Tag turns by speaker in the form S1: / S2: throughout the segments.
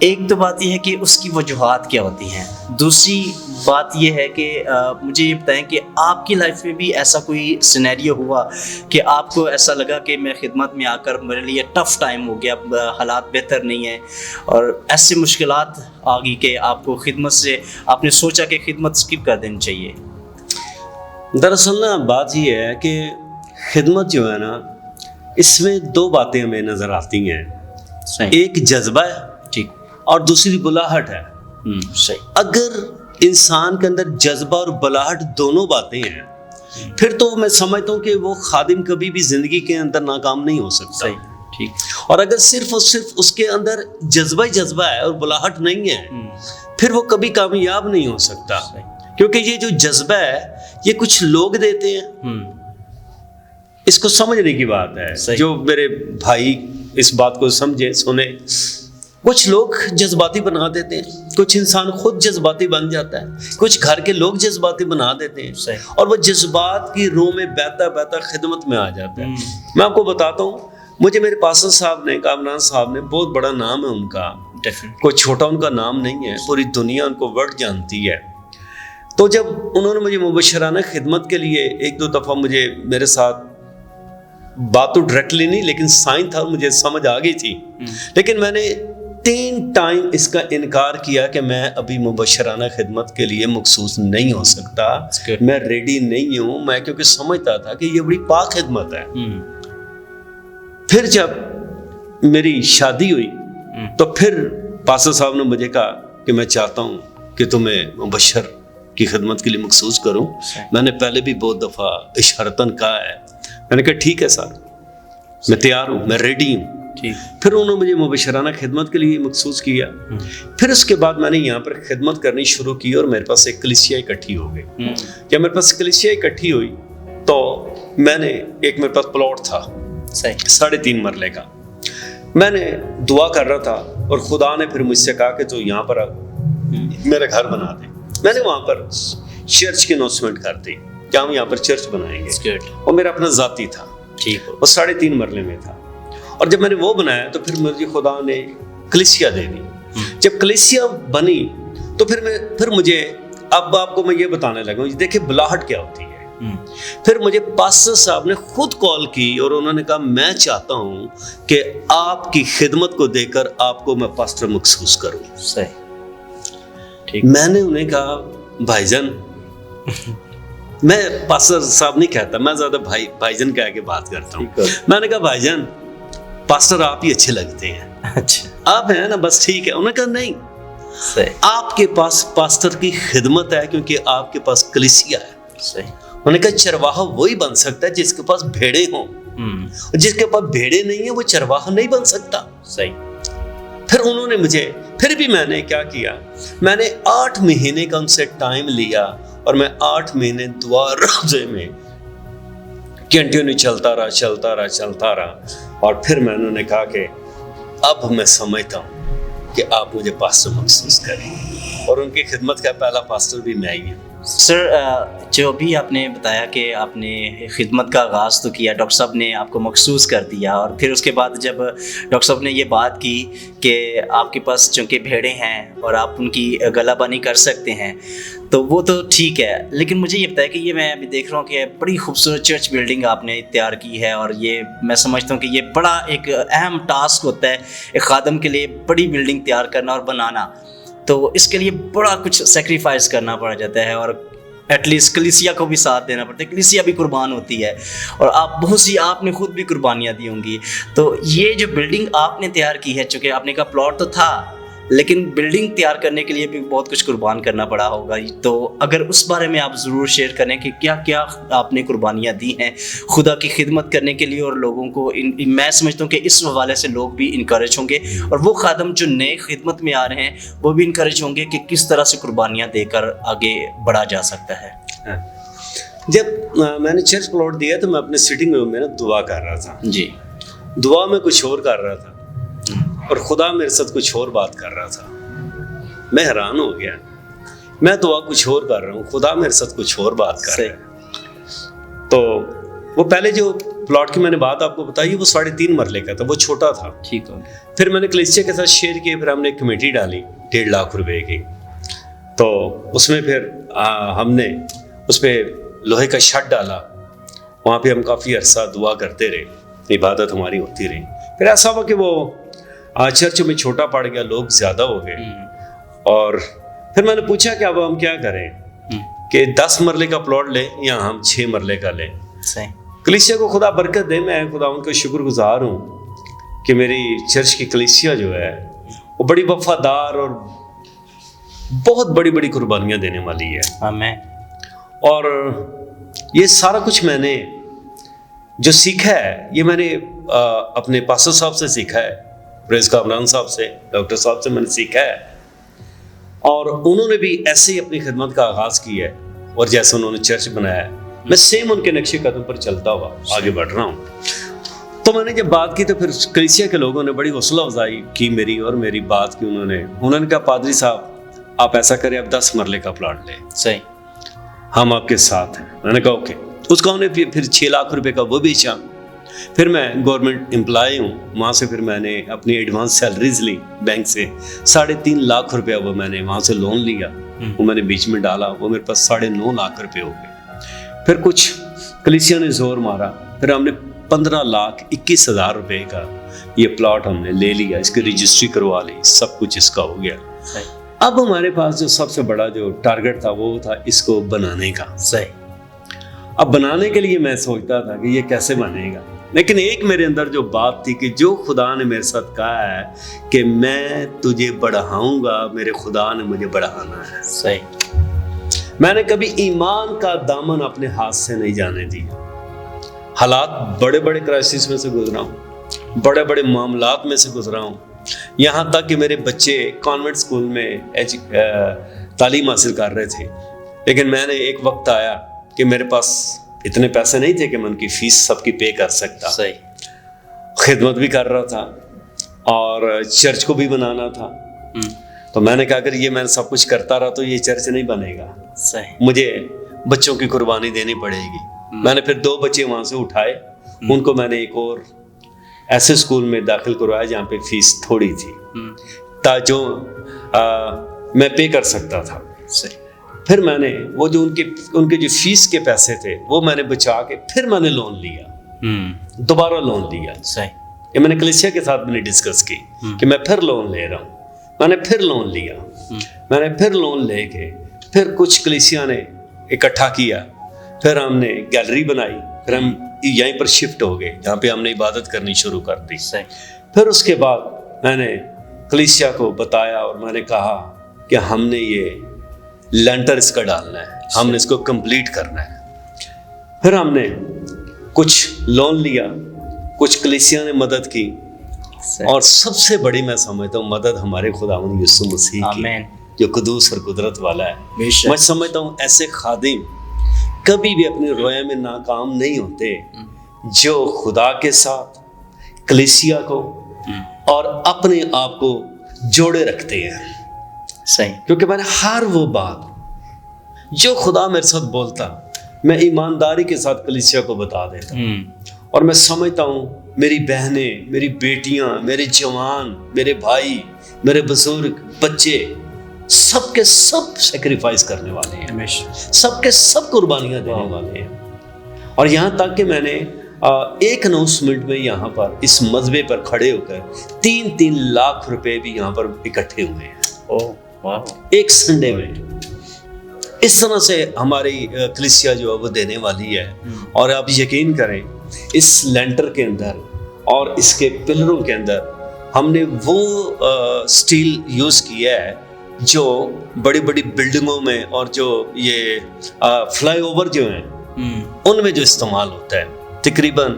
S1: ایک تو بات یہ ہے کہ اس کی وجوہات کیا ہوتی ہیں، دوسری بات یہ ہے کہ مجھے یہ بتائیں کہ آپ کی لائف میں بھی ایسا کوئی سینیریو ہوا کہ آپ کو ایسا لگا کہ میں خدمت میں آ کر میرے لیے ٹف ٹائم ہو گیا، حالات بہتر نہیں ہیں اور ایسی مشکلات آ گئی کہ آپ کو خدمت سے آپ نے سوچا کہ خدمت سکپ کر دینی چاہیے؟
S2: دراصل نا بات یہ ہے کہ خدمت جو ہے نا، اس میں دو باتیں ہمیں نظر آتی ہیں، ایک جذبہ ہے
S1: ٹھیک
S2: اور دوسری بلاہٹ ہے۔
S1: صحیح۔
S2: اگر انسان کے اندر جذبہ اور بلاہٹ دونوں باتیں ہیں پھر تو میں سمجھتا ہوں کہ وہ خادم کبھی بھی زندگی کے اندر ناکام نہیں ہو سکتا۔
S1: صحیح ٹھیک۔
S2: اور اگر صرف اور صرف اس کے اندر جذبہ ہی جذبہ ہے اور بلاہٹ نہیں ہے پھر وہ کبھی کامیاب نہیں ہو سکتا، کیونکہ یہ جو جذبہ ہے یہ کچھ لوگ دیتے ہیں، اس کو سمجھنے کی بات ہے۔ جو میرے بھائی اس بات کو سمجھے سنے، کچھ لوگ جذباتی بنا دیتے ہیں، کچھ انسان خود جذباتی بن جاتا ہے، کچھ گھر کے لوگ جذباتی بنا دیتے ہیں اور وہ جذبات کی روح میں بہتا بہتا خدمت میں آ جاتا ہے۔ میں آپ کو بتاتا ہوں، مجھے میرے پاسٹر صاحب نے، کامران صاحب نے، بہت بڑا نام ہے ان کا، کوئی چھوٹا ان کا نام نہیں ہے، پوری دنیا ان کو ورڈ جانتی ہے۔ تو جب انہوں نے مجھے مبشرانہ خدمت کے لیے ایک دو دفعہ مجھے میرے ساتھ بات تو ڈائریکٹلی نہیں لیکن سائن تھا، مجھے سمجھ آ گئی تھی، لیکن میں نے 3 ٹائم اس کا انکار کیا کہ میں ابھی مبشرانہ خدمت کے لیے مخصوص نہیں ہو سکتا، میں ریڈی نہیں ہوں، میں کیونکہ سمجھتا تھا کہ یہ بڑی پاک خدمت ہے۔ پھر جب میری شادی ہوئی تو پھر پاسٹر صاحب نے مجھے کہا کہ میں چاہتا ہوں کہ تمہیں مبشر کی خدمت کے لیے مخصوص کروں۔ میں نے پہلے بھی بہت دفعہ اشارتاً کہا ہے، میں نے کہا ٹھیک ہے سر، میں تیار ہوں، میں ریڈی ہوں۔ پھر انہوں نے مجھے مبشرانہ خدمت کے لیے مخصوص کیا۔ پھر اس کے بعد میں نے یہاں پر خدمت کرنی شروع کی اور میرے پاس ایک کلیسیا اکٹھی ہو گئی۔ جب میرے پاس کلیسیا اکٹھی ہوئی تو میں نے ایک میرے پاس پلاٹ تھا 3.5 مرلے کا، میں نے دعا کر رہا تھا اور خدا نے پھر مجھ سے کہا کہ تو یہاں پر میرا گھر بنا دے۔ میں نے وہاں پر چرچ کی اناؤنسمنٹ کر دی کہ ہم یہاں پر چرچ بنائیں گے، اور میرا اپنا ذاتی تھا، وہ 3.5 مرلے میں تھا۔ اور جب میں نے وہ بنایا تو پھر مجھے خدا نے کلیسیا دے دی۔ جب کلیسیا بنی تو پھر مجھے اب آپ کو میں یہ بتانے لگا ہوں، دیکھیں بلاہٹ کیا ہوتی ہے۔ پھر مجھے پاسٹر صاحب نے خود کال کی اور انہوں نے کہا میں چاہتا ہوں کہ آپ کی خدمت کو دیکھ کر آپ کو میں پاسٹر مخصوص کروں۔ میں نے انہیں کہا بھائی جان، میں پاسٹر صاحب نہیں کہتا، میں زیادہ بھائی جان کہہ کے بات کرتا ہوں۔ میں نے کہا بھائی جان پاسٹر آپ ہی اچھے لگتے ہیں، اچھا آپ ہیں نا، بس ٹھیک ہے۔ انہوں نے کہا نہیں، آپ کے پاس پاسٹر کی خدمت ہے کیونکہ آپ کے پاس کلیسیا ہے۔ انہوں نے کہا چرواہا وہی بن سکتا ہے جس کے پاس بھیڑے ہوں، جس کے پاس بھیڑے نہیں ہیں وہ چرواہا نہیں بن سکتا۔ پھر انہوں نے مجھے، پھر بھی میں نے کیا کیا، میں نے 8 مہینے کا ان سے ٹائم لیا اور میں 8 مہینے دعا روزے میں کنٹینیو چلتا رہا اور پھر میں انہوں نے کہا کہ اب میں سمجھتا ہوں کہ آپ مجھے پاسٹر مخصوص کریں، اور ان کی خدمت کا پہلا پاسٹر بھی میں ہی ہوں۔
S1: سر، جو بھی آپ نے بتایا کہ آپ نے خدمت کا آغاز تو کیا، ڈاکٹر صاحب نے آپ کو مخصوص کر دیا، اور پھر اس کے بعد جب ڈاکٹر صاحب نے یہ بات کی کہ آپ کے پاس چونکہ بھیڑیں ہیں اور آپ ان کی غلبہ کر سکتے ہیں، تو وہ تو ٹھیک ہے، لیکن مجھے یہ بتایا کہ یہ میں ابھی دیکھ رہا ہوں کہ بڑی خوبصورت چرچ بلڈنگ آپ نے تیار کی ہے، اور یہ میں سمجھتا ہوں کہ یہ بڑا ایک اہم ٹاسک ہوتا ہے ایک خادم کے لیے، بڑی بلڈنگ تیار کرنا اور بنانا، تو اس کے لیے بڑا کچھ سیکریفائس کرنا پڑ جاتا ہے، اور ایٹ لیسٹ کلیسیا کو بھی ساتھ دینا پڑتا ہے، کلیسیا بھی قربان ہوتی ہے، اور آپ نے خود بھی قربانیاں دی ہوں گی۔ تو یہ جو بلڈنگ آپ نے تیار کی ہے، چونکہ آپ نے کہا پلاٹ تو تھا لیکن بلڈنگ تیار کرنے کے لیے بھی بہت کچھ قربان کرنا پڑا ہوگا، تو اگر اس بارے میں آپ ضرور شیئر کریں کہ کیا کیا آپ نے قربانیاں دی ہیں خدا کی خدمت کرنے کے لیے، اور لوگوں کو میں سمجھتا ہوں کہ اس حوالے سے لوگ بھی انکریج ہوں گے، اور وہ خادم جو نئے خدمت میں آ رہے ہیں وہ بھی انکریج ہوں گے کہ کس طرح سے قربانیاں دے کر آگے بڑھا جا سکتا ہے۔
S2: جب میں نے چرچ پلاٹ دیا تو میں اپنے سٹنگ روم میں دعا کر رہا تھا،
S1: جی
S2: دعا میں کچھ اور کر رہا تھا اور خدا میرے ساتھ کچھ اور بات کر رہا تھا۔ میں حیران ہو گیا، میں دعا کچھ اور کر رہا ہوں، خدا میرے ساتھ کچھ اور بات کر رہا ہے۔ تو وہ پہلے جو پلاٹ کی میں نے بات آپ کو بتائی وہ 3.5 مرلے کا تھا, وہ چھوٹا تھا.
S1: ٹھیک ہو.
S2: پھر میں نے کلیسیا کے ساتھ شیئر کیے, پھر ہم نے ایک کمیٹی ڈالی 1.5 لاکھ روپے کی. تو اس میں پھر ہم نے اس پہ لوہے کا شڈ ڈالا, وہاں پہ ہم کافی عرصہ دعا کرتے رہے, عبادت ہماری ہوتی رہی. پھر ایسا ہوا کہ وہ چرچ میں چھوٹا پڑ گیا, لوگ زیادہ ہو گئے, اور پھر میں نے پوچھا کہ اب ہم کیا کریں کہ 10 مرلے کا پلاٹ لیں یا ہم 6 مرلے کا لیں. کلیسیا کو خدا برکت دے, میں خدا ان کا شکر گزار ہوں کہ میری چرچ کی کلیسیا جو ہے وہ بڑی وفادار اور بہت بڑی بڑی قربانیاں دینے والی ہے.
S1: آمین.
S2: اور یہ سارا کچھ میں نے جو سیکھا ہے, یہ میں نے اپنے پاسٹر صاحب سے سیکھا ہے, پریز کامران صاحب سے, ڈاکٹر صاحب سے میں نے سیکھا ہے. اور انہوں نے بھی ایسے ہی اپنی خدمت کا آغاز کیا ہے, اور جیسے انہوں نے چرچ بنایا ہے میں سیم ان کے نقشے قدم پر چلتا ہوا آگے بڑھ رہا ہوں. تو میں نے جب بات کی تو پھر کلیسیا کے لوگوں نے بڑی حوصلہ افزائی کی میری, اور میری بات کی انہوں نے کہا پادری صاحب آپ ایسا کریں, آپ 10 مرلے کا پلاٹ لیں,
S1: صحیح,
S2: ہم آپ کے ساتھ ہیں. میں نے کہا اوکے. اس کا انہیں پھر 6 لاکھ روپے کا وہ بیچا. پھر میں گورنمنٹ امپلائی ہوں, وہاں سے پھر میں نے اپنی ایڈوانس سیلریز لی بینک سے, 3.5 لاکھ روپیہ وہ میں نے وہاں سے لون لیا, وہ میں نے بیچ میں ڈالا, وہ میرے پاس 9.5 لاکھ روپے ہو گئے. پھر کچھ کلیسیا نے زور مارا, پھر ہم نے 15,21,000 روپے کا یہ پلاٹ ہم نے لے لیا, اس کی رجسٹری کروا لی, سب کچھ اس کا ہو گیا. اب ہمارے پاس جو سب سے بڑا جو ٹارگٹ تھا وہ تھا اس کو بنانے کا.
S1: صحیح.
S2: اب بنانے کے لیے میں سوچتا تھا کہ یہ کیسے بنے گا, لیکن ایک میرے اندر جو بات تھی کہ جو خدا نے میرے ساتھ کہا ہے کہ میں تجھے بڑھاؤں گا, میرے خدا نے مجھے بڑھانا ہے.
S1: صحیح.
S2: میں نے کبھی ایمان کا دامن اپنے ہاتھ سے نہیں جانے دیا. حالات بڑے بڑے کرائسس میں سے گزرا ہوں, بڑے بڑے معاملات میں سے گزرا ہوں, یہاں تک کہ میرے بچے کانوینٹ اسکول میں تعلیم حاصل کر رہے تھے, لیکن میں نے ایک وقت آیا کہ میرے پاس اتنے پیسے نہیں تھے کہ میں ان کی فیس سب کی پے کر سکتا.
S1: صحیح.
S2: خدمت بھی کر رہا تھا اور چرچ کو بھی بنانا تھا. تو میں نے کہا اگر یہ میں سب کچھ کرتا رہا تو یہ چرچ نہیں بنے گا.
S1: صحیح.
S2: مجھے بچوں کی قربانی دینی پڑے گی. میں نے پھر 2 بچے وہاں سے اٹھائے, ان کو میں نے ایک اور ایسے اسکول میں داخل کروایا جہاں پہ فیس تھوڑی تھی, جو میں پے کر سکتا تھا.
S1: صحیح.
S2: پھر میں نے وہ جو ان کے جو فیس کے پیسے تھے وہ میں نے بچا کے پھر میں نے لون لیا, دوبارہ لون لیا.
S1: صحیح.
S2: یہ میں نے کلیسیا کے ساتھ میں نے ڈسکس کی کہ میں پھر لون لے رہا ہوں. میں نے پھر لون لیا, میں نے پھر لون لے کے پھر کچھ کلیسیا نے اکٹھا کیا, پھر ہم نے گیلری بنائی, پھر ہم یہیں پر شفٹ ہو گئے جہاں پہ ہم نے عبادت کرنی شروع کر دی. پھر اس کے بعد میں نے کلیسیا کو بتایا اور میں نے کہا کہ ہم نے یہ لینٹر اس کا ڈالنا ہے, ہم نے اس کو کمپلیٹ کرنا ہے. پھر ہم نے کچھ لون لیا, کچھ کلیسیا نے مدد کی, اور سب سے بڑی میں سمجھتا ہوں مدد ہمارے خداوند یسوع مسیح کی جو قدوس اور قدرت والا ہے. میں سمجھتا ہوں ایسے خادم کبھی بھی اپنے رویا میں ناکام نہیں ہوتے جو خدا کے ساتھ کلیسیا کو اور اپنے آپ کو جوڑے رکھتے ہیں.
S1: صحیح.
S2: کیونکہ میں نے ہر وہ بات جو خدا میرے ساتھ بولتا میں ایمانداری کے ساتھ کلیسیا کو بتا دیتا. اور میں سمجھتا ہوں میری بہنیں, میری بیٹیاں, میرے جوان, میرے بھائی, میرے بزرگ, بچے, سب کے سب سیکریفائس کرنے والے ہیں, سب کے سب قربانیاں دینے والے ہیں. اور یہاں تک کہ میں نے ایک اناؤنسمنٹ میں یہاں پر اس مذبے پر کھڑے ہو کر 3 لاکھ روپے بھی یہاں پر اکٹھے ہوئے ہیں ایک سنڈے میں. اس طرح سے ہماری کلیسیا جو ہے وہ دینے والی ہے. اور آپ یقین کریں اس لینٹر کے اندر اور اس کے پلروں کے اندر ہم نے وہ سٹیل یوز کیا ہے جو بڑی بڑی بلڈنگوں میں اور جو یہ فلائی اوور جو ہیں ان میں جو استعمال ہوتا ہے. تقریباً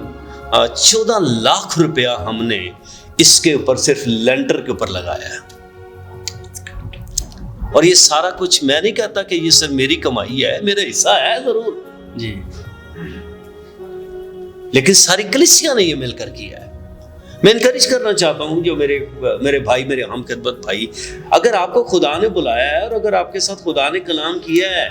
S2: 14 لاکھ روپیہ ہم نے اس کے اوپر صرف لینٹر کے اوپر لگایا ہے. اور یہ سارا کچھ میں نہیں کہتا کہ یہ سب میری کمائی ہے, میرا حصہ ہے ضرور
S1: جی,
S2: لیکن ساری کلیسیا نے یہ مل کر کیا ہے. میں انکریج کرنا چاہتا ہوں جو میرے بھائی, میرے ہم خدمت بھائی, اگر آپ کو خدا نے بلایا ہے اور اگر آپ کے ساتھ خدا نے کلام کیا ہے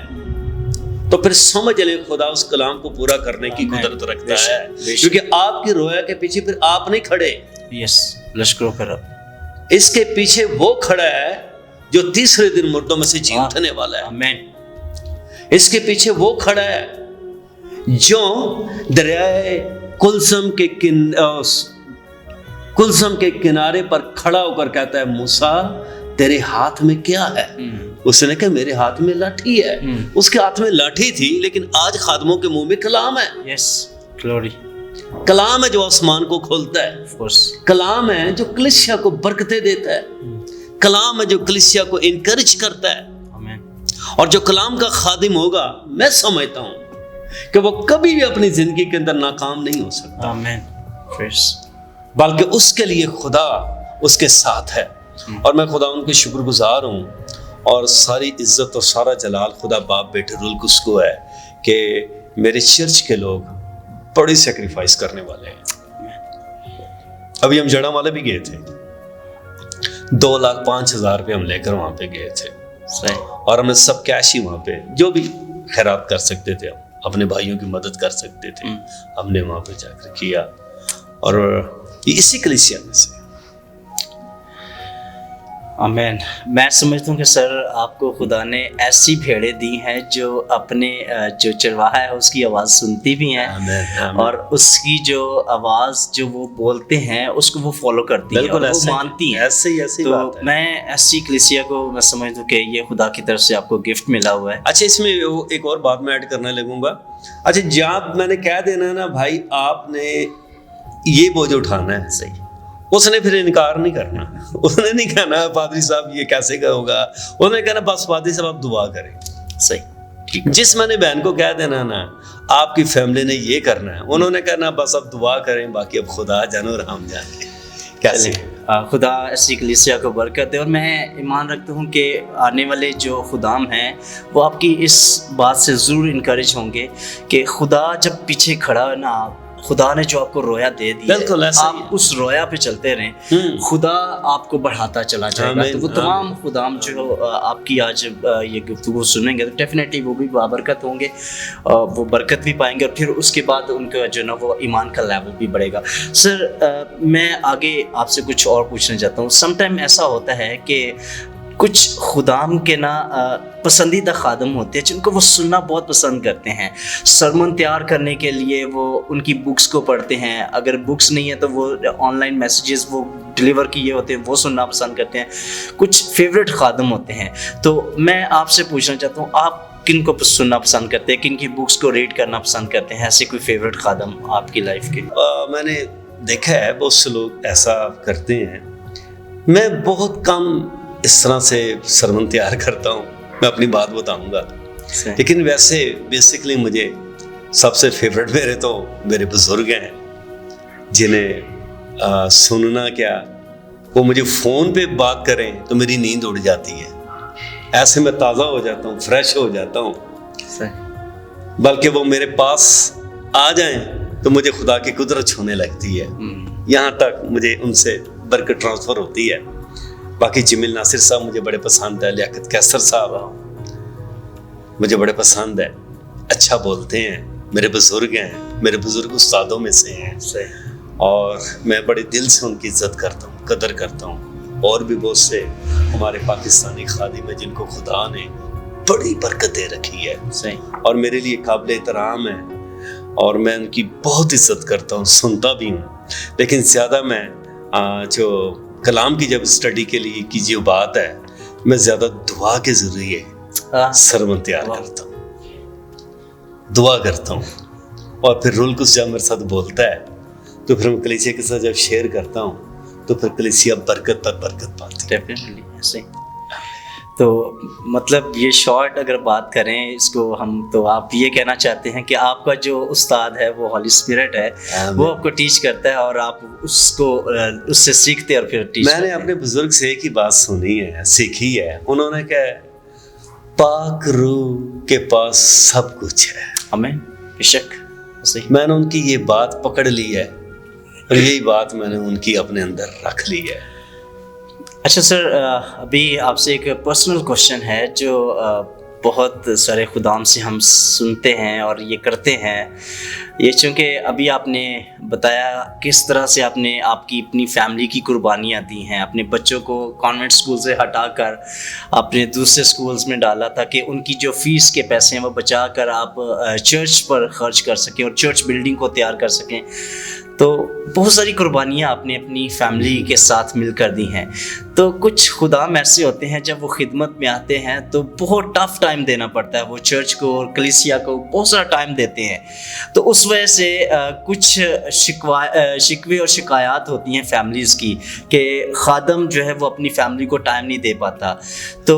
S2: تو پھر سمجھ لیں خدا اس کلام کو پورا کرنے کی قدرت رکھتا ہے, کیونکہ آپ کی رویا کے پیچھے پھر آپ نہیں کھڑے.
S1: یس, لشکروں کا رب.
S2: اس کے پیچھے وہ کھڑا ہے جو تیسرے دن مردوں میں سے جی اٹھنے والا ہے.
S1: آمین.
S2: اس کے پیچھے وہ کھڑا ہے جو دریائے کلثم کے کنارے پر کھڑا ہو کر کہتا ہے موسیٰ تیرے ہاتھ میں کیا ہے؟ اس نے کہا میرے ہاتھ میں لاٹھی ہے. اس کے ہاتھ میں لاٹھی تھی, لیکن آج خادموں کے منہ میں کلام ہے.
S1: یس, گلوری.
S2: کلام ہے جو آسمان کو کھولتا ہے. کلام ہے جو کلیسیا کو برکتیں دیتا ہے. کلام ہے جو کلیسیا کو انکریج کرتا ہے. اور جو کلام کا خادم ہوگا, میں سمجھتا ہوں کہ وہ کبھی بھی اپنی زندگی کے اندر ناکام نہیں ہو سکتا.
S1: آمین.
S2: بلکہ اس کے لیے خدا اس کے ساتھ ہے. اور میں خدا ان کے شکر گزار ہوں, اور ساری عزت اور سارا جلال خدا باپ بیٹے روح القدس کو ہے کہ میرے چرچ کے لوگ بڑی سیکریفائس کرنے والے ہیں. ابھی ہم جڑا والے بھی گئے تھے, 2,05,000 روپے ہم لے کر وہاں پہ گئے تھے. اور ہم نے سب کیش ہی وہاں پہ جو بھی خیرات کر سکتے تھے, ہم اپنے بھائیوں کی مدد کر سکتے تھے, ہم نے وہاں پہ جا کر کیا. اور اسی کلیسیا میں سے.
S1: آمین. میں سمجھتا ہوں کہ سر آپ کو خدا نے ایسی بھیڑیں دی ہیں جو اپنے جو چرواہا ہے اس کی آواز سنتی بھی ہیں.
S2: آمین.
S1: اور اس کی جو آواز جو وہ بولتے ہیں اس کو وہ فالو کرتی ہیں, وہ مانتی ہیں.
S2: ایسی
S1: تو
S2: بات ہے.
S1: میں ایسی کلیسیا کو میں سمجھتا ہوں کہ یہ خدا کی طرف سے آپ کو گفٹ ملا ہوا ہے.
S2: اچھا, اس میں ایک اور بات میں ایڈ کرنے لگوں گا. اچھا, جب میں نے کہہ دینا نا بھائی آپ نے یہ بوجھ اٹھانا ہے,
S1: صحیح,
S2: اس نے پھر انکار نہیں کرنا. اس نے نہیں کہنا پادری صاحب یہ کیسے ہوگا, اس نے کہنا بس پادری صاحب آپ دعا کریں.
S1: صحیح.
S2: جس میں نے بہن کو کہہ دینا نا آپ کی فیملی نے یہ کرنا ہے, انہوں نے کہنا بس اب دعا کریں, باقی اب خدا جانے اور ہم جانے. کیسے
S1: خدا ایسی کلیسیا کو برکت دے. اور میں ایمان رکھتا ہوں کہ آنے والے جو خدام ہیں وہ آپ کی اس بات سے ضرور انکریج ہوں گے کہ خدا جب پیچھے کھڑا ہے نا, خدا نے جو آپ کو رویا دے دی, آپ اس رویا پہ چلتے رہیں, خدا آپ کو بڑھاتا چلا جائے گا. تو وہ تمام خدام جو آپ کی آج یہ گفتگو سنیں گے تو ڈیفینیٹلی وہ بھی بابرکت ہوں گے, وہ برکت بھی پائیں گے, اور پھر اس کے بعد ان کا جو نا وہ ایمان کا لیول بھی بڑھے گا. سر میں آگے آپ سے کچھ اور پوچھنا چاہتا ہوں. سم ٹائم ایسا ہوتا ہے کہ کچھ خدام کے نا پسندیدہ خادم ہوتے ہیں جن کو وہ سننا بہت پسند کرتے ہیں. سرمن تیار کرنے کے لیے وہ ان کی بکس کو پڑھتے ہیں, اگر بکس نہیں ہے تو وہ آن لائن میسیجز وہ ڈلیور کیے ہوتے ہیں وہ سننا پسند کرتے ہیں. کچھ فیوریٹ خادم ہوتے ہیں. تو میں آپ سے پوچھنا چاہتا ہوں آپ کن کو سننا پسند کرتے ہیں, کن کی بکس کو ریڈ کرنا پسند کرتے ہیں؟ ایسے کوئی فیوریٹ خادم آپ کی لائف کے؟
S2: میں نے دیکھا ہے بہت سے لوگ ایسا کرتے ہیں. میں بہت کم اس طرح سے سرمن تیار کرتا ہوں, میں اپنی بات بتاؤں گا. لیکن ویسے بیسکلی مجھے سب سے فیوریٹ میرے تو میرے بزرگ ہیں, جنہیں سننا کیا, وہ مجھے فون پہ بات کریں تو میری نیند اڑ جاتی ہے. ایسے میں تازہ ہو جاتا ہوں, فریش ہو جاتا ہوں. بلکہ وہ میرے پاس آ جائیں تو مجھے خدا کی قدرت چھونے لگتی ہے. یہاں تک مجھے ان سے برکت ٹرانسفر ہوتی ہے. باقی جمیل ناصر صاحب مجھے بڑے پسند ہے, لیاقت کیسر صاحب مجھے بڑے پسند ہے, اچھا بولتے ہیں, میرے بزرگ ہیں, میرے بزرگ استادوں میں سے ہیں, اور میں بڑے دل سے ان کی عزت کرتا ہوں, قدر کرتا ہوں. اور بھی بہت سے ہمارے پاکستانی خادم ہیں جن کو خدا نے بڑی برکت دے رکھی ہے اور میرے لیے قابل احترام ہے, اور میں ان کی بہت عزت کرتا ہوں, سنتا بھی ہوں. لیکن زیادہ میں جو کلام کی جب اسٹڈی کے لیے کی جو بات ہے, میں زیادہ دعا کے ذریعے سرمن تیار کرتا ہوں, دعا کرتا ہوں, اور پھر روح القدس جب میرے ساتھ بولتا ہے تو پھر میں کلیسیا کے ساتھ جب شیئر کرتا ہوں تو پھر کلیسیا برکت پر برکت پاتی ہے.
S1: ڈیفینیٹلی ایسے. تو مطلب یہ شارٹ اگر بات کریں اس کو ہم, تو آپ یہ کہنا چاہتے ہیں کہ آپ کا جو استاد ہے وہ ہولی اسپرٹ ہے, وہ آپ کو ٹیچ کرتا ہے اور آپ اس کو اس سے سیکھتے اور پھر ٹیچ.
S2: میں نے اپنے بزرگ سے ایک ہی بات سنی ہے, سیکھی ہے. انہوں نے کہا پاک روح کے پاس سب کچھ ہے.
S1: ہمیں بے شک
S2: میں نے ان کی یہ بات پکڑ لی ہے, اور یہی بات میں نے ان کی اپنے اندر رکھ لی ہے.
S1: اچھا سر, ابھی آپ سے ایک پرسنل کوشچن ہے جو بہت سارے خدام سے ہم سنتے ہیں اور یہ کرتے ہیں. یہ چونکہ ابھی آپ نے بتایا کس طرح سے آپ نے آپ کی اپنی فیملی کی قربانیاں دی ہیں، اپنے بچوں کو کانوینٹ اسکول سے ہٹا کر آپ نے دوسرے اسکولز میں ڈالا تاکہ ان کی جو فیس کے پیسے ہیں وہ بچا کر آپ چرچ پر خرچ کر سکیں اور چرچ بلڈنگ کو تیار کر سکیں. تو بہت ساری قربانیاں آپ نے اپنی فیملی کے ساتھ مل کر دی ہیں. تو کچھ خدام ایسے ہوتے ہیں جب وہ خدمت میں آتے ہیں تو بہت ٹف ٹائم دینا پڑتا ہے، وہ چرچ کو اور کلیسیا کو بہت سارا ٹائم دیتے ہیں. تو اس وجہ سے کچھ شکوے اور شکایات ہوتی ہیں فیملیز کی کہ خادم جو ہے وہ اپنی فیملی کو ٹائم نہیں دے پاتا. تو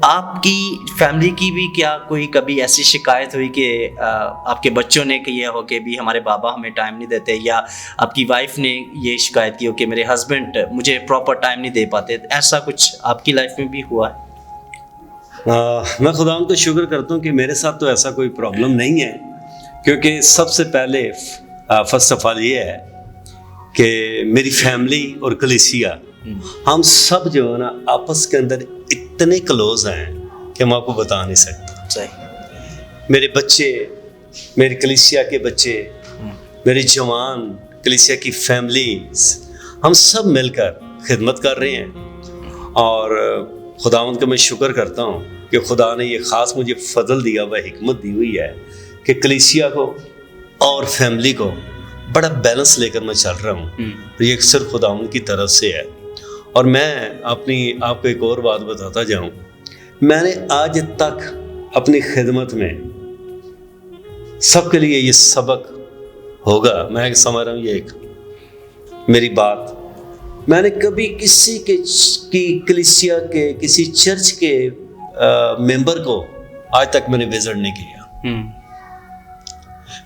S1: آپ کی فیملی کی بھی کیا کوئی کبھی ایسی شکایت ہوئی کہ آپ کے بچوں نے کہ یہ ہو کہ بھی ہمارے بابا ہمیں ٹائم نہیں دیتے، یا آپ کی وائف نے یہ شکایت کی ہو کہ میرے ہسبینڈ مجھے پراپر ٹائم نہیں دے پاتے؟ ایسا کچھ آپ کی لائف میں بھی ہوا ہے؟
S2: میں خدا کا شکر کرتا ہوں کہ میرے ساتھ تو ایسا کوئی پرابلم نہیں ہے، کیونکہ سب سے پہلے فرسٹ آف آل یہ ہے کہ میری فیملی اور کلیسیا ہم سب جو ہے نا آپس کے اندر اتنے کلوز ہیں کہ میں آپ کو بتا نہیں سکتا.
S1: صحیح.
S2: میرے بچے، میری کلیسیا کے بچے، میری جوان کلیسیا کی فیملی، ہم سب مل کر خدمت کر رہے ہیں. اور خداوند کا میں شکر کرتا ہوں کہ خدا نے یہ خاص مجھے فضل دیا ہوا، حکمت دی ہوئی ہے کہ کلیسیا کو اور فیملی کو بڑا بیلنس لے کر میں چل رہا ہوں. یہ اکثر خداوند کی طرف سے ہے. اور میں آپ کو ایک اور بات بتاتا جاؤں، میں نے آج تک اپنی خدمت میں سب کے لیے یہ سبق ہوگا، میں سمجھ رہا ہوں یہ ایک میری بات، میں نے کبھی کسی کی کلیسیا کے کسی چرچ کے ممبر کو آج تک میں نے وزٹ نہیں کیا.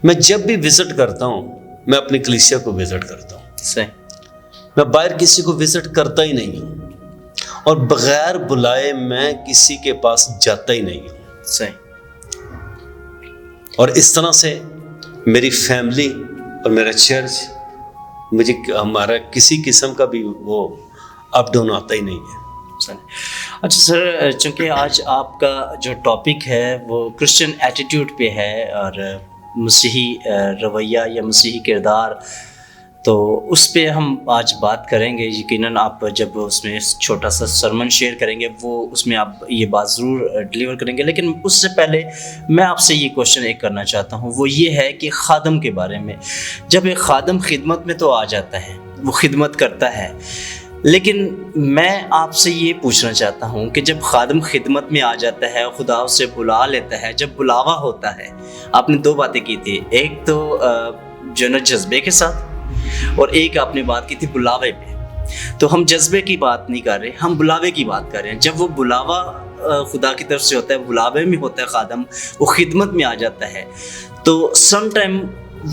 S2: میں جب بھی وزٹ کرتا ہوں میں اپنی کلیسیا کو وزٹ کرتا ہوں.
S1: صحیح.
S2: میں باہر کسی کو وزٹ کرتا ہی نہیں ہوں، اور بغیر بلائے میں کسی کے پاس جاتا ہی نہیں ہوں.
S1: صحیح.
S2: اور اس طرح سے میری فیملی اور میرا چرچ مجھے ہمارا کسی قسم کا بھی وہ اپ ڈاؤن آتا ہی نہیں ہے.
S1: اچھا سر، چونکہ آج آپ کا جو ٹاپک ہے وہ کرسچن ایٹیٹیوڈ پہ ہے اور مسیحی رویہ یا مسیحی کردار، تو اس پہ ہم آج بات کریں گے. یقیناً آپ جب اس میں چھوٹا سا سرمن شیئر کریں گے وہ اس میں آپ یہ بات ضرور ڈیلیور کریں گے. لیکن اس سے پہلے میں آپ سے یہ کوشچن ایک کرنا چاہتا ہوں، وہ یہ ہے کہ خادم کے بارے میں. جب ایک خادم خدمت میں تو آ جاتا ہے، وہ خدمت کرتا ہے، لیکن میں آپ سے یہ پوچھنا چاہتا ہوں کہ جب خادم خدمت میں آ جاتا ہے، خدا اسے بلا لیتا ہے، جب بلاوا ہوتا ہے، آپ نے دو باتیں کی تھی، ایک تو جو نا جذبے کے ساتھ، اور ایک آپ نے بات کی تھی بلاوے پہ. تو ہم جذبے کی بات نہیں کر رہے، ہم بلاوے کی بات کر رہے ہیں. جب وہ بلاوا خدا کی طرف سے ہوتا ہے، بلاوے میں ہوتا ہے خادم، وہ خدمت میں آ جاتا ہے، تو سم ٹائم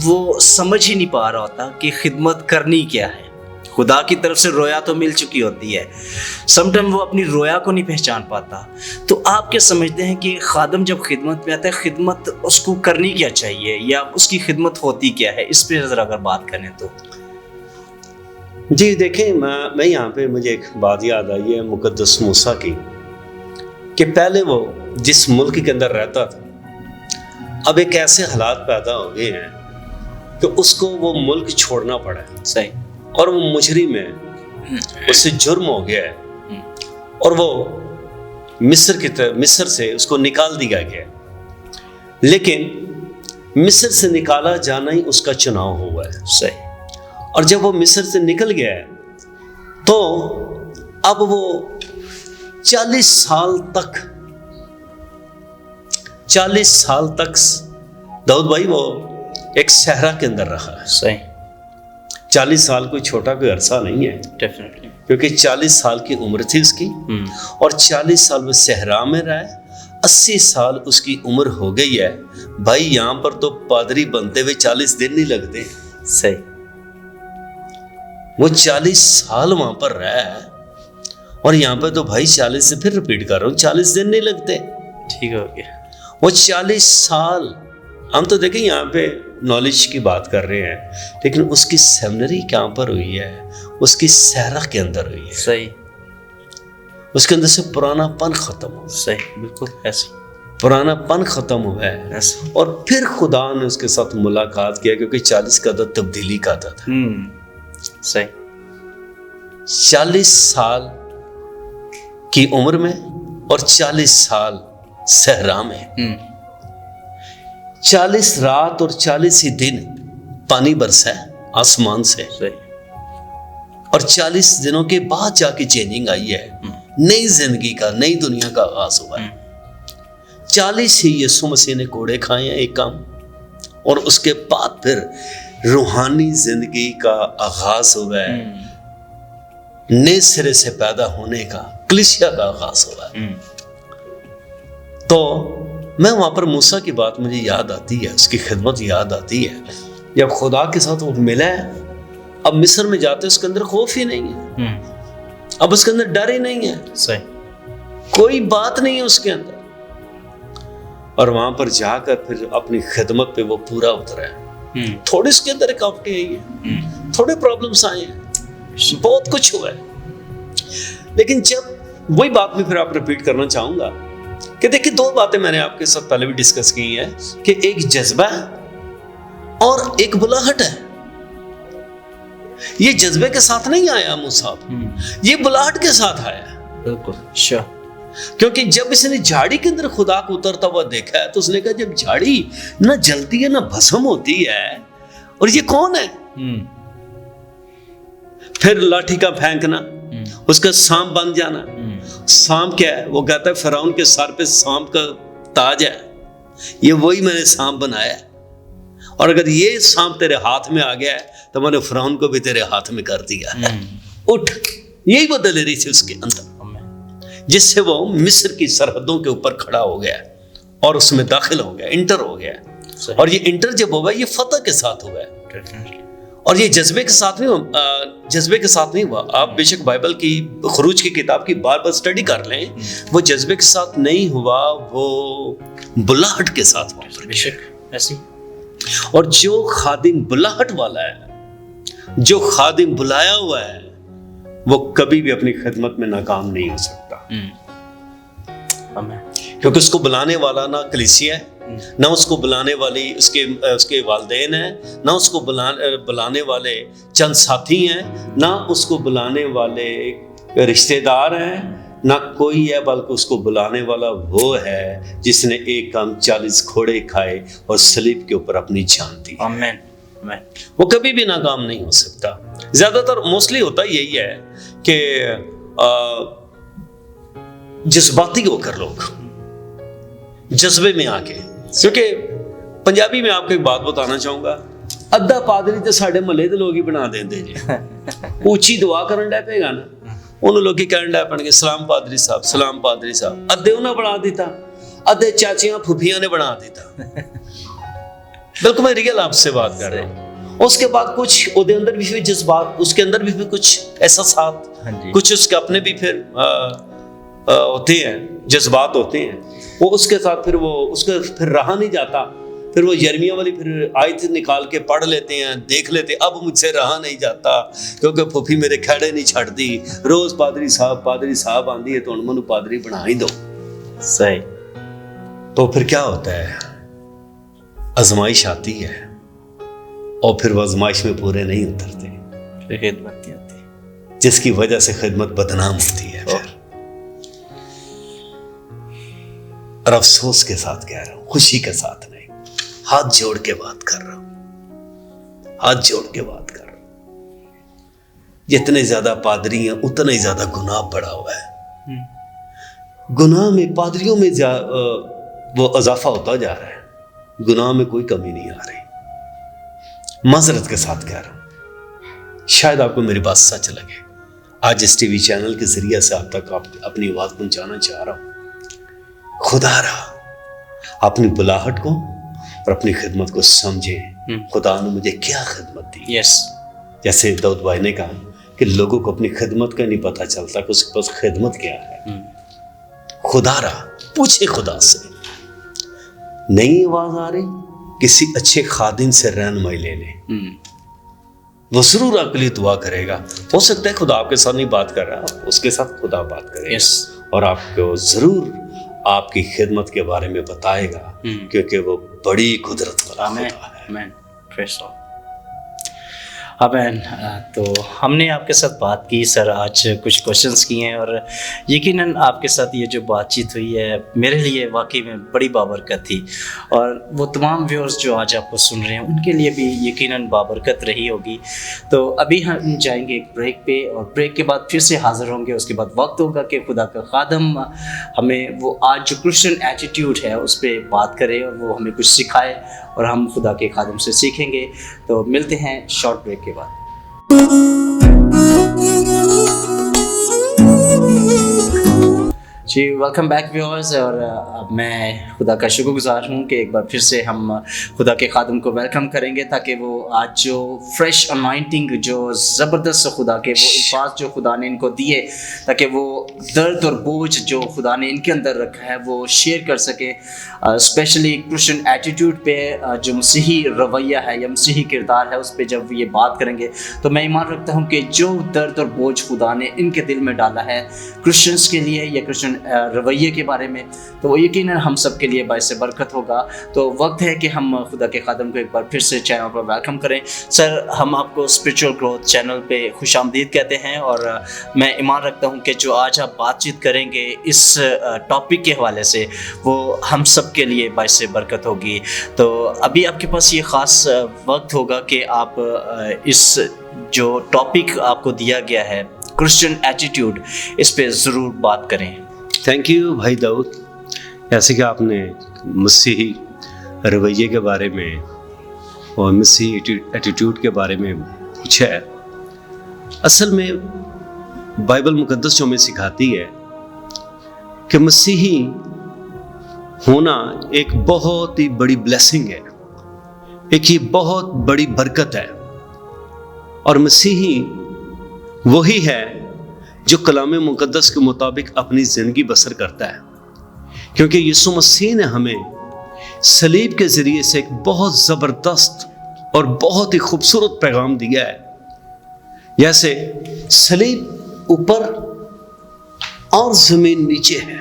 S1: وہ سمجھ ہی نہیں پا رہا ہوتا کہ خدمت کرنی کیا ہے. خدا کی طرف سے رویا تو مل چکی ہوتی ہے، سم ٹائم وہ اپنی رویا کو نہیں پہچان پاتا. تو آپ کیا سمجھتے ہیں کہ خادم جب خدمت میں آتا ہے، خدمت اس کو کرنی کیا چاہیے یا اس کی خدمت ہوتی کیا ہے؟ اس پہ ذرا اگر بات کریں تو.
S2: جی دیکھیں، میں یہاں پہ مجھے ایک بات یاد آئی ہے مقدس موسیٰ کی، کہ پہلے وہ جس ملک کے اندر رہتا تھا، اب ایک ایسے حالات پیدا ہو گئے ہیں کہ اس کو وہ ملک چھوڑنا پڑا ہے.
S1: صحیح.
S2: اور وہ مجرم ہے، اس سے جرم ہو گیا ہے، اور وہ مصر سے اس کو نکال دیا گیا. لیکن مصر سے نکالا جانا ہی اس کا چناؤ ہوا ہے.
S1: صحیح.
S2: اور جب وہ مصر سے نکل گیا ہے تو اب وہ 40 سال تک داؤد بھائی وہ ایک صحرا کے اندر رہا ہے.
S1: صحیح.
S2: 40 سال کوئی چھوٹا کوئی عرصہ نہیں ہے،
S1: ڈیفینیٹلی،
S2: کیونکہ 40 سال کی عمر تھی اس کی، اور 40 سال وہ صحرا میں رہا ہے. 80 سال اس کی عمر ہو گئی ہے. بھائی یہاں پر تو پادری بنتے ہوئے 40 دن نہیں لگتے.
S1: صحیح.
S2: وہ 40 سال وہاں پر رہا ہے، اور یہاں پہ تو بھائی 40 سے پھر ریپیٹ کر رہا ہوں، 40 دن نہیں لگتے.
S1: ٹھیک ہو گیا. وہ
S2: 40 سال ہم تو دیکھیں یہاں پہ نالج کی بات کر رہے ہیں، لیکن اس کی سیمنری کہاں پر ہوئی ہے؟ اس کی صحرا کے اندر ہوئی ہے.
S1: صحیح.
S2: اس کے اندر سے پرانا پن ختم ہو.
S1: صحیح، بالکل ایسے.
S2: پرانا پن ختم ہوا ہے، اور پھر خدا نے اس کے ساتھ ملاقات کیا، کیونکہ 40 کا عدد تبدیلی کا عدد ہے۔
S1: صحیح۔
S2: 40 سال کی عمر میں اور 40 سال صحرا میں، 40 رات اور 40 ہی دن پانی برسا ہے آسمان سے، اور 40 دنوں کے بعد جا کے چینجنگ آئی ہے، نئی زندگی کا، نئی دنیا کا آغاز ہوا ہے۔ 40 ہی یسوع مسیح نے کوڑے کھائے ہیں ایک کام، اور اس کے بعد پھر روحانی زندگی کا آغاز ہوا ہے، نئے سرے سے پیدا ہونے کا، کلیسیا کا آغاز ہوا ہے۔ تو میں وہاں پر موسیٰ کی بات مجھے یاد آتی ہے، اس کی خدمت یاد آتی ہے، جب خدا کے ساتھ وہ ملا ہے۔ اب مصر میں جاتے اس کے اندر خوف ہی نہیں ہے، اب اس کے اندر ڈر ہی نہیں ہے،
S1: صحیح،
S2: کوئی بات نہیں ہے اس کے اندر، اور وہاں پر جا کر پھر اپنی خدمت پہ وہ پورا اترا ہے۔ تھوڑے اس کے اندر رکاوٹیں آئی ہیں، تھوڑے پرابلمس آئے ہیں، بہت کچھ ہوا ہے، لیکن جب وہی بات میں پھر آپ ریپیٹ کرنا چاہوں گا کہ دیکھیں 2 باتیں میں نے آپ کے ساتھ پہلے بھی ڈسکس کی ہیں، کہ ایک جذبہ ہے اور ایک بلاہٹ ہے۔ یہ جذبے کے ساتھ نہیں آیا موسیٰ، یہ بلاہٹ کے ساتھ آیا ہے۔
S1: بالکل شور،
S2: کیونکہ جب اس نے جھاڑی کے اندر خدا کو اترتا ہوا دیکھا ہے تو اس نے کہا جب جھاڑی نہ جلتی ہے نہ بھسم ہوتی ہے، اور یہ کون ہے؟ پھر لاٹھی کا پھینکنا، اس کا سانپ بن جانا۔ سانپ کیا ہے؟ وہ کہتا ہے فرعون کے سر پہ سانپ کا تاج ہے، یہ وہی میں نے سانپ بنایا ہے، اور اگر یہ سانپ تیرے ہاتھ میں آ گیا ہے تو میں نے فرعون کو بھی تیرے ہاتھ میں کر دیا ہے، اٹھ۔ یہی وہ دلیری تھی اس کے اندر، جس سے وہ مصر کی سرحدوں کے اوپر کھڑا ہو گیا اور اس میں داخل ہو گیا، انٹر ہو گیا، اور یہ انٹر جب ہوا یہ فتح کے ساتھ ہوا ہے، اور یہ جذبے کے ساتھ نہیں ہوا۔ آپ بے شک بائبل کی خروج کی کتاب کی بار بار سٹڈی کر لیں، وہ جذبے کے ساتھ نہیں ہوا، وہ بلاہٹ کے ساتھ ہوا۔
S1: بے شک ایسی۔
S2: اور جو خادم بلاہٹ والا ہے، جو خادم بلایا ہوا ہے، وہ کبھی بھی اپنی خدمت میں ناکام نہیں ہو سکتا، کیونکہ اس کو بلانے والا نہ کلیسیا ہے، نہ اس کو بلانے والی اس کے والدین ہیں، نہ اس کو بلانے والے چند ساتھی ہیں، نہ اس کو بلانے والے رشتہ دار ہیں، نہ کوئی ہے، بلکہ اس کو بلانے والا وہ ہے جس نے ایک کام 40 گھوڑے کھائے اور صلیب کے اوپر اپنی جان دی۔
S1: آمین۔
S2: وہ کبھی بھی ناکام نہیں ہو سکتا۔ زیادہ تر موسٹلی ہوتا یہی ہے کہ جذباتی ہو کر لوگ جذبے میں آ کے، کیونکہ پنجابی میں آپ کو ایک بات بتانا چاہوں گا، ادھا پادری تو ساڈے محلے دے لوگ ہی بنا دیندے جی، اونچی دعا کرن ڈے پے گا نا، انہوں لوگ ہی کہن ڈے پڑ گے سلام پادری صاحب، سلام پادری صاحب، ادھے انہوں نے بنا دیتا، ادھے چاچیاں پھوپھیاں نے بنا دیتا۔ بالکل میں ریئل آپ سے بات کر رہا ہوں۔ اس کے بعد کچھ اودے اندر بھی جذبات، اس کے اندر بھی کچھ احساسات، کچھ اس کے اپنے بھی پھر ہوتے ہیں، جذبات ہوتے ہیں، وہ اس کے ساتھ پھر وہ اس کا پھر رہا نہیں جاتا، پھر وہ یرمیہ والی پھر آیت نکال کے پڑھ لیتے ہیں، دیکھ لیتے، اب مجھ سے رہا نہیں جاتا کیونکہ پھوپھی میرے کھیڑے نہیں چھڑتی، روز پادری صاحب آندی ہے تو ان منو پادری بنا ہی دو۔
S1: صحیح۔
S2: تو پھر کیا ہوتا ہے؟ آزمائش آتی ہے، اور پھر وہ آزمائش میں پورے نہیں اترتے،
S1: خدمت نہیں آتی،
S2: جس کی وجہ سے خدمت بدنام ہوتی ہے۔ پھر اور افسوس کے ساتھ کہہ رہا ہوں، خوشی کے ساتھ نہیں، ہاتھ جوڑ کے بات کر رہا ہوں، ہاتھ جوڑ کے بات کر رہا ہوں۔ جتنے زیادہ پادری ہیں اتنا ہی زیادہ گناہ بڑھا ہوا ہے، گناہ میں پادریوں میں وہ اضافہ ہوتا جا رہا ہے، گناہ میں کوئی کمی نہیں آ رہی۔ معذرت کے ساتھ کہہ رہا ہوں، شاید آپ کو میری بات سچ لگے، آج اس ٹی وی چینل کے ذریعے سے آپ تک اپنی آواز پہنچانا چاہ رہا ہوں۔ خدا رہا اپنی بلاہٹ کو اور اپنی خدمت کو سمجھیں، خدا نے مجھے کیا خدمت دی۔
S1: یس،
S2: جیسے داؤد بھائی نے کہا کہ لوگوں کو اپنی خدمت کا نہیں پتہ چلتا کہ اس کے پاس خدمت کیا ہے۔ خدا رہا پوچھے خدا سے، نئی آواز آ رہی، کسی اچھے خادم سے رہنمائی لے لیں، وہ ضرور آپ کے لیے دعا کرے گا۔ ہو سکتا ہے خدا آپ کے ساتھ نہیں بات کر رہا، اس کے ساتھ خدا بات کرے گا، اور آپ کو ضرور آپ کی خدمت کے بارے میں بتائے گا، کیونکہ وہ بڑی قدرت والا
S1: آمین
S2: خدا ہے۔
S1: آمین پریز دی لارڈ۔ آمین۔ تو ہم نے آپ کے ساتھ بات کی سر، آج کچھ کوشچنس کیے ہیں، اور یقیناً آپ کے ساتھ یہ جو بات چیت ہوئی ہے میرے لیے واقعی میں بڑی بابرکت تھی، اور وہ تمام ویورز جو آج آپ کو سن رہے ہیں ان کے لیے بھی یقیناً بابرکت رہی ہوگی۔ تو ابھی ہم جائیں گے ایک بریک پہ، اور بریک کے بعد پھر سے حاضر ہوں گے۔ اس کے بعد وقت ہوگا کہ خدا کا خادم ہمیں وہ آج جو کرسچن ایٹیٹیوڈ ہے اس پہ بات کرے، اور وہ ہمیں کچھ سکھائے، اور ہم خدا کے خادم سے سیکھیں گے۔ تو ملتے ہیں شارٹ بریک کے بعد۔ جی ویلکم بیک ویورز، اور میں خدا کا شکر گزار ہوں کہ ایک بار پھر سے ہم خدا کے خادم کو ویلکم کریں گے، تاکہ وہ آج جو فریش انوائنٹنگ، جو زبردست خدا کے وہ الفاظ جو خدا نے ان کو دیے، تاکہ وہ درد اور بوجھ جو خدا نے ان کے اندر رکھا ہے وہ شیئر کر سکیں، اسپیشلی کرسچن ایٹیٹیوڈ پہ، جو مسیحی رویہ ہے یا مسیحی کردار ہے اس پہ جب یہ بات کریں گے تو میں ایمان رکھتا ہوں کہ جو درد اور بوجھ خدا نے ان کے دل میں ڈالا ہے کرسچنس کے لیے یا کرسچن رویے کے بارے میں، تو وہ یقیناً ہم سب کے لیے باعث برکت ہوگا۔ تو وقت ہے کہ ہم خدا کے خادم کو ایک بار پھر سے چینل پر ویلکم کریں۔ سر، ہم آپ کو اسپرچول گروتھ چینل پہ خوش آمدید کہتے ہیں، اور میں ایمان رکھتا ہوں کہ جو آج آپ بات چیت کریں گے اس ٹاپک کے حوالے سے وہ ہم سب کے لیے باعث برکت ہوگی۔ تو ابھی آپ کے پاس یہ خاص وقت ہوگا کہ آپ اس جو ٹاپک آپ کو دیا گیا ہے کرسچن ایٹیٹیوڈ، اس پہ ضرور بات کریں۔
S2: تھینک یو بھائی داؤد۔ جیسے کہ آپ نے مسیحی رویے کے بارے میں اور مسیحی ایٹیٹیوڈ کے بارے میں پوچھا ہے، اصل میں بائبل مقدس جو ہمیں سکھاتی ہے کہ مسیحی ہونا ایک بہت ہی بڑی بلیسنگ ہے، ایک یہ بہت بڑی برکت ہے، اور مسیحی وہی ہے جو کلام مقدس کے مطابق اپنی زندگی بسر کرتا ہے، کیونکہ یسوع مسیح نے ہمیں صلیب کے ذریعے سے ایک بہت زبردست اور بہت ہی خوبصورت پیغام دیا ہے۔ جیسے صلیب اوپر اور زمین نیچے ہے،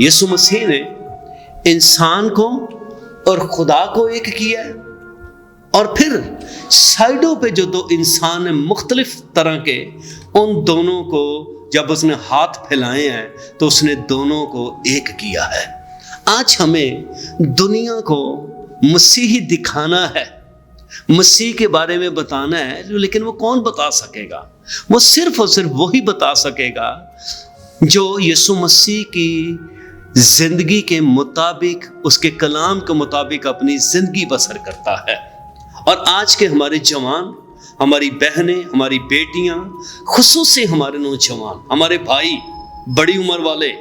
S2: یسوع مسیح نے انسان کو اور خدا کو ایک کیا ہے، اور پھر سائڈوں پہ جو دو انسان ہیں مختلف طرح کے، ان دونوں کو جب اس نے ہاتھ پھیلائے ہیں تو اس نے دونوں کو ایک کیا ہے۔ آج ہمیں دنیا کو مسیحی دکھانا ہے، مسیح کے بارے میں بتانا ہے، لیکن وہ کون بتا سکے گا؟ وہ صرف اور صرف وہی بتا سکے گا جو یسوع مسیح کی زندگی کے مطابق، اس کے کلام کے مطابق اپنی زندگی بسر کرتا ہے۔ اور آج کے ہمارے جوان، ہماری بہنیں، ہماری بیٹیاں، خصوصی ہمارے نوجوان، ہمارے بھائی، بڑی عمر والے،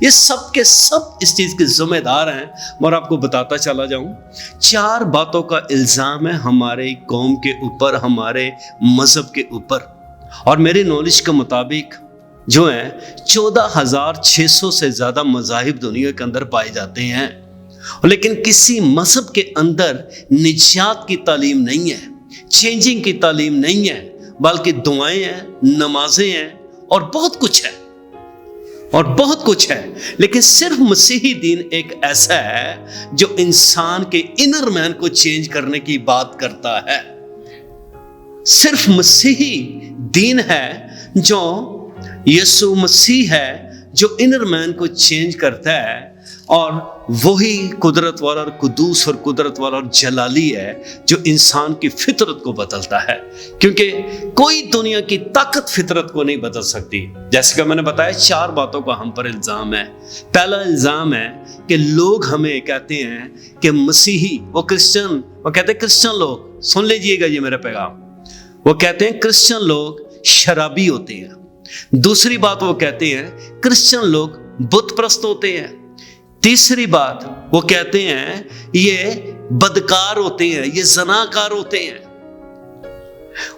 S2: یہ سب کے سب اس چیز کے ذمہ دار ہیں۔ اور آپ کو بتاتا چلا جاؤں، 4 باتوں کا الزام ہے ہمارے قوم کے اوپر، ہمارے مذہب کے اوپر، اور میرے نالج کے مطابق جو ہیں 14,600 سے زیادہ مذاہب دنیا کے اندر پائے جاتے ہیں، لیکن کسی مذہب کے اندر نجات کی تعلیم نہیں ہے، چینجنگ کی تعلیم نہیں ہے، بلکہ دعائیں ہیں، نمازیں ہیں، اور بہت کچھ ہے، اور بہت کچھ ہے۔ لیکن صرف مسیحی دین ایک ایسا ہے جو انسان کے انر مین کو چینج کرنے کی بات کرتا ہے۔ صرف مسیحی دین ہے جو یسوع مسیح ہے جو انر مین کو چینج کرتا ہے، اور وہی قدرت والا اور قدوس اور قدرت والا اور جلالی ہے جو انسان کی فطرت کو بدلتا ہے، کیونکہ کوئی دنیا کی طاقت فطرت کو نہیں بدل سکتی۔ جیسے کہ میں نے بتایا 4 باتوں کا ہم پر الزام ہے۔ پہلا الزام ہے کہ لوگ ہمیں کہتے ہیں کہ مسیحی، وہ کرسچن، وہ کہتے ہیں کرسچن لوگ، سن لیجئے گا یہ میرا پیغام، وہ کہتے ہیں کرسچن لوگ شرابی ہوتے ہیں۔ دوسری بات وہ کہتے ہیں کرسچن لوگ بت پرست ہوتے ہیں۔ تیسری بات وہ کہتے ہیں یہ بدکار ہوتے ہیں، یہ زناکار ہوتے ہیں۔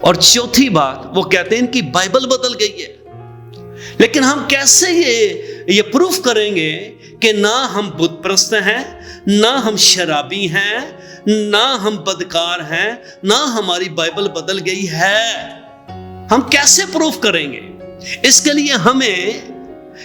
S2: اور چوتھی بات وہ کہتے ہیں ان کی بائبل بدل گئی ہے۔ لیکن ہم کیسے یہ پروف کریں گے کہ نہ ہم بت پرست ہیں، نہ ہم شرابی ہیں، نہ ہم بدکار ہیں، نہ ہماری بائبل بدل گئی ہے؟ ہم کیسے پروف کریں گے؟ اس کے لیے ہمیں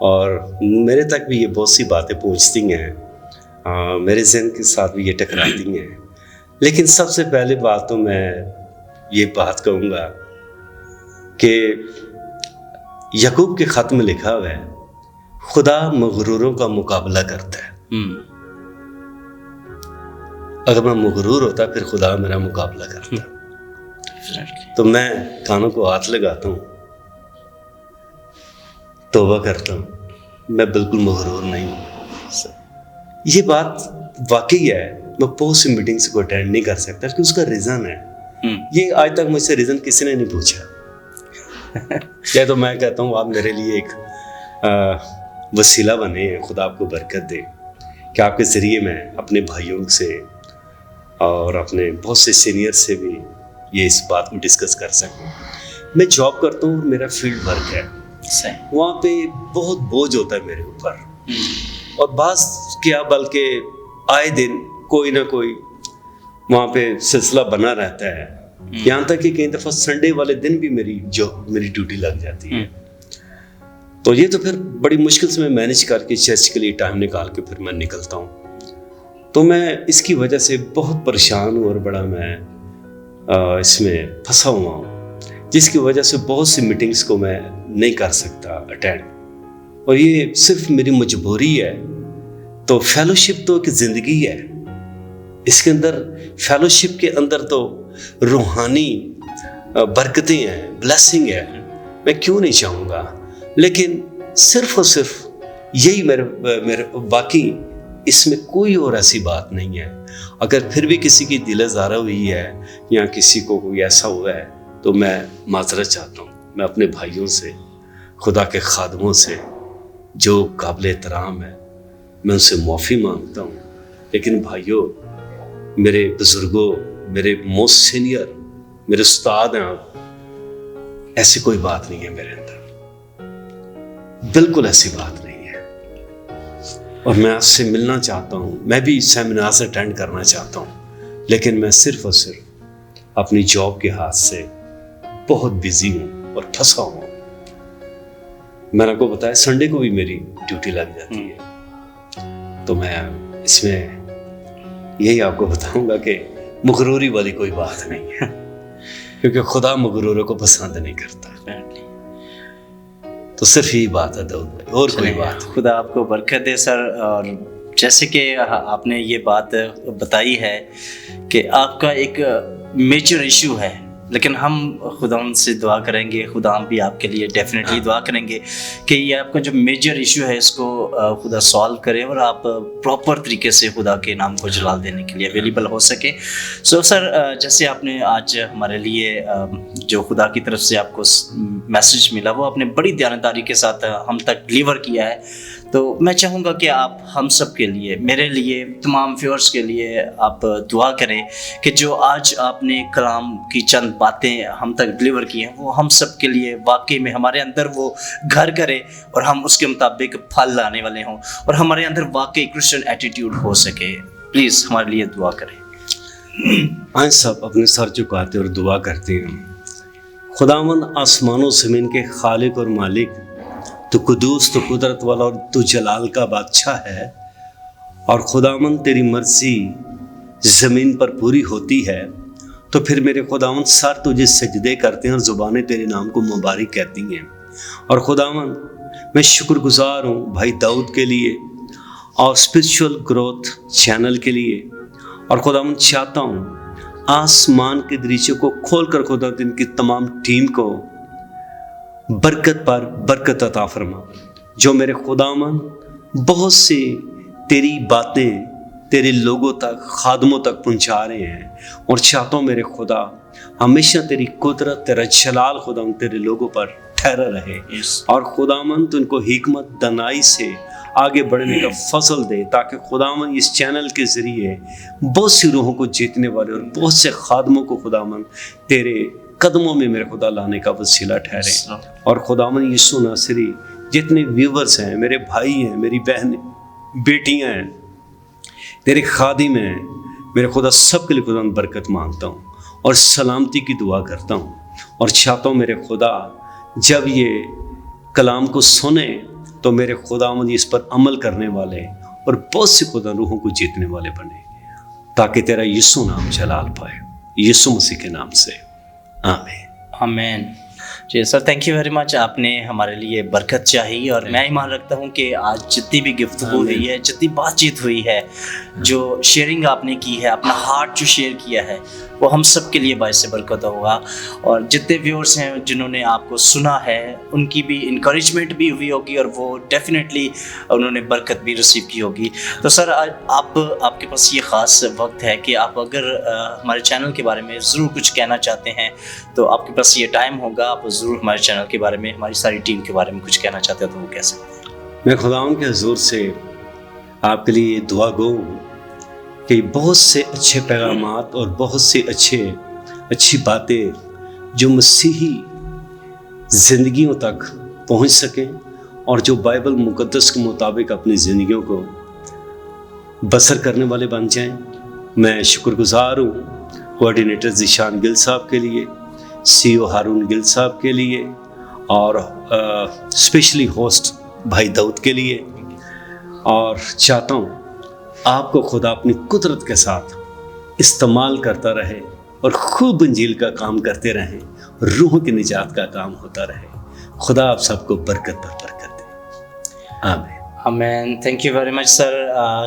S2: اور میرے تک بھی یہ بہت سی باتیں پہنچتی ہیں، میرے ذہن کے ساتھ بھی یہ ٹکراتی ہیں، لیکن سب سے پہلے بات تو میں یہ بات کہوں گا کہ یعقوب کے خط میں لکھا ہوا ہے خدا مغروروں کا مقابلہ کرتا ہے۔ اگر میں مغرور ہوتا پھر خدا میرا مقابلہ کرتا۔ تو میں کانوں کو ہاتھ لگاتا ہوں، توبہ کرتا ہوں، میں بالکل مغرور نہیں ہوں۔ یہ بات واقعی ہے، میں بہت سی میٹنگس کو اٹینڈ نہیں کر سکتا کہ اس کا ریزن ہے۔ یہ آج تک مجھ سے ریزن کسی نے نہیں پوچھا۔ یا تو میں کہتا ہوں آپ میرے لیے ایک وسیلہ بنے ہیں، خدا آپ کو برکت دے کہ آپ کے ذریعے میں اپنے بھائیوں سے اور اپنے بہت سے سینئر سے بھی یہ اس بات کو ڈسکس کر سکوں۔ میں جاب کرتا ہوں اور میرا فیلڈ ورک ہے، وہاں پہ بہت بوجھ ہوتا ہے میرے اوپر، اور بعض کیا بلکہ آئے دن کوئی نہ کوئی وہاں پہ سلسلہ بنا رہتا ہے، یہاں تک کہ کئی دفعہ سنڈے والے دن بھی میری ڈیوٹی لگ جاتی ہے۔ تو یہ تو پھر بڑی مشکل سے میں مینیج کر کے چرچ کے لیے ٹائم نکال کے پھر میں نکلتا ہوں۔ تو میں اس کی وجہ سے بہت پریشان ہوں اور بڑا میں اس میں پھنسا ہوا ہوں، جس کی وجہ سے بہت سی میٹنگز کو میں نہیں کر سکتا اٹینڈ، اور یہ صرف میری مجبوری ہے۔ تو فیلوشپ تو ایک زندگی ہے، اس کے اندر فیلوشپ کے اندر تو روحانی برکتیں ہیں، بلیسنگ ہے، میں کیوں نہیں چاہوں گا، لیکن صرف اور صرف یہی میرے باقی اس میں کوئی اور ایسی بات نہیں ہے۔ اگر پھر بھی کسی کی دل آزار ہوئی ہے یا کسی کو کوئی ایسا ہوا ہے تو میں معذرت چاہتا ہوں، میں اپنے بھائیوں سے، خدا کے خادموں سے جو قابل احترام ہے میں ان سے معافی مانگتا ہوں۔ لیکن بھائیوں، میرے بزرگوں، میرے موسٹ سینئر، میرے استاد ہیں آپ، ایسی کوئی بات نہیں ہے میرے اندر، بالکل ایسی بات نہیں ہے، اور میں آپ سے ملنا چاہتا ہوں، میں بھی سیمینار اٹینڈ کرنا چاہتا ہوں، لیکن میں صرف اور صرف اپنی جاب کے ہاتھ سے بہت بزی ہوں اور پھنسا ہوں۔ میں نے آپ کو بتایا سنڈے کو بھی میری ڈیوٹی لگ جاتی ہے، تو میں اس میں یہی آپ کو بتاؤں گا کہ مغروری والی کوئی بات نہیں ہے، کیونکہ خدا مغروروں کو پسند نہیں کرتا۔ تو صرف یہی بات ہے داؤد بھائی، اور کوئی بات۔
S1: خدا آپ کو برکت دے سر۔ اور جیسے کہ آپ نے یہ بات بتائی ہے کہ آپ کا ایک میجر ایشو ہے، لیکن ہم خدا ان سے دعا کریں گے، خدا ہم بھی آپ کے لیے ڈیفینیٹلی دعا کریں گے کہ یہ آپ کا جو میجر ایشو ہے اس کو خدا سالو کرے اور آپ پراپر طریقے سے خدا کے نام کو جلال دینے کے لیے اویلیبل ہو سکے۔ سو سر، جیسے آپ نے آج ہمارے لیے جو خدا کی طرف سے آپ کو میسج ملا وہ آپ نے بڑی دیانتداری کے ساتھ ہم تک ڈلیور کیا ہے، تو میں چاہوں گا کہ آپ ہم سب کے لیے، میرے لیے، تمام ویورز کے لیے آپ دعا کریں کہ جو آج آپ نے کلام کی چند باتیں ہم تک ڈلیور کی ہیں وہ ہم سب کے لیے واقعی میں ہمارے اندر وہ گھر کرے اور ہم اس کے مطابق پھل لانے والے ہوں اور ہمارے اندر واقعی کرسچن ایٹیٹیوڈ ہو سکے۔ پلیز ہمارے لیے دعا کریں۔
S2: آج سب اپنے سر جھکاتے اور دعا کرتے ہیں۔ خداوند آسمان و زمین کے خالق اور مالک، تو قدوس، تو قدرت والا اور تو جلال کا بادشاہ ہے، اور خداوند تیری مرضی زمین پر پوری ہوتی ہے تو پھر میرے خداوند سر تجھے سجدے کرتے ہیں اور زبانیں تیرے نام کو مبارک کہتی ہیں۔ اور خداوند میں شکر گزار ہوں بھائی داؤد کے لیے اور اسپرچول گروتھ چینل کے لیے، اور خداوند چاہتا ہوں آسمان کے دریچے کو کھول کر خداوند ان کی تمام ٹیم کو برکت پر برکت عطا فرما، جو میرے خداوند بہت سی تیری باتیں تیرے لوگوں تک، خادموں تک پہنچا رہے ہیں، اور چاہتا ہوں میرے خدا ہمیشہ تیری قدرت، تیرا جلال خداوند تیرے لوگوں پر ٹھہرا رہے، اور خداوند ان کو حکمت دانائی سے آگے بڑھنے کا فضل دے، تاکہ خداوند اس چینل کے ذریعے بہت سی روحوں کو جیتنے والے اور بہت سے خادموں کو خداوند تیرے قدموں میں میرے خدا لانے کا وسیلہ ٹھہرے۔ اور خداوند یسوع ناصری جتنے ویورز ہیں، میرے بھائی ہیں، میری بہنیں، بیٹیاں ہیں، تیرے خادم ہیں، میرے خدا سب کے لیے خداوند برکت مانگتا ہوں اور سلامتی کی دعا کرتا ہوں، اور چاہتا ہوں میرے خدا جب یہ کلام کو سنیں تو میرے خداوند اس پر عمل کرنے والے اور بہت سے خدا روحوں کو جیتنے والے بنے، تاکہ تیرا یسوع نام جلال پائے، یسوع مسیح کے نام سے، آمین۔
S1: آمین۔ جی سر، تھینک یو ویری مچ، آپ نے ہمارے لیے برکت چاہی، اور میں ایمان رکھتا ہوں کہ آج جتنی بھی گفتگو ہوئی ہے، جتنی بات چیت ہوئی ہے، جو شیئرنگ آپ نے کی ہے، اپنا ہارٹ جو شیئر کیا ہے، وہ ہم سب کے لیے باعث برکت ہوگا، اور جتنے ویورز ہیں جنہوں نے آپ کو سنا ہے ان کی بھی انکریجمنٹ بھی ہوئی ہوگی، اور وہ ڈیفینیٹلی انہوں نے برکت بھی ریسیو کی ہوگی۔ تو سر آپ کے پاس یہ خاص وقت ہے کہ آپ اگر ہمارے چینل کے بارے میں ضرور کچھ کہنا چاہتے ہیں تو آپ کے پاس یہ ٹائم ہوگا، آپ ضرور ہمارے چینل کے بارے میں، ہماری ساری ٹیم کے بارے میں کچھ کہنا چاہتے ہیں تو وہ کہہ سکتے ہیں۔
S2: میں خداوند کے حضور سے آپ کے لیے دعا گو ہوں کہ بہت سے اچھے پیغامات اور بہت سے اچھی باتیں جو مسیحی زندگیوں تک پہنچ سکیں، اور جو بائبل مقدس کے مطابق اپنی زندگیوں کو بسر کرنے والے بن جائیں۔ میں شکر گزار ہوں کوآرڈینیٹر ذیشان گل صاحب کے لیے، سی او ہارون گل صاحب کے لیے، اور اسپیشلی ہوسٹ بھائی داؤد کے لیے، اور چاہتا ہوں آپ کو خدا اپنی قدرت کے ساتھ استعمال کرتا رہے اور خوب انجیل کا کام کرتے رہیں، روحوں کی نجات کا کام ہوتا رہے۔ خدا آپ سب کو برکت پر برکت دے، آمین۔
S1: آمین۔ تھینک یو ویری مچ سر،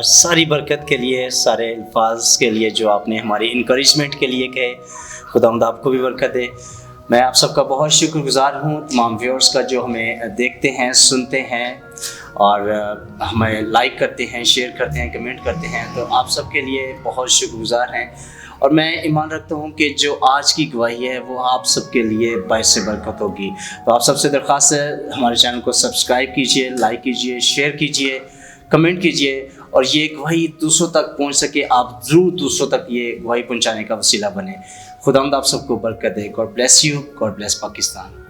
S1: ساری برکت کے لیے، سارے الفاظ کے لیے جو آپ نے ہماری انکریجمنٹ کے لیے کہے، خداوند آپ کو بھی برکت دے۔ میں آپ سب کا بہت شکر گزار ہوں، تمام ویورز کا جو ہمیں دیکھتے ہیں، سنتے ہیں، اور ہمیں لائک کرتے ہیں، شیئر کرتے ہیں، کمنٹ کرتے ہیں، تو آپ سب کے لیے بہت شکر گزار ہیں۔ اور میں ایمان رکھتا ہوں کہ جو آج کی گواہی ہے وہ آپ سب کے لیے باعث برکت ہوگی۔ تو آپ سب سے درخواست ہے ہمارے چینل کو سبسکرائب کیجئے، لائک کیجئے، شیئر کیجئے، کمنٹ کیجئے، اور یہ گواہی دوسروں تک پہنچ سکے، آپ ضرور دوسروں تک یہ گواہی پہنچانے کا وسیلہ بنے۔ خداوند آپ سب کو برکت دے۔ God bless you, God bless Pakistan.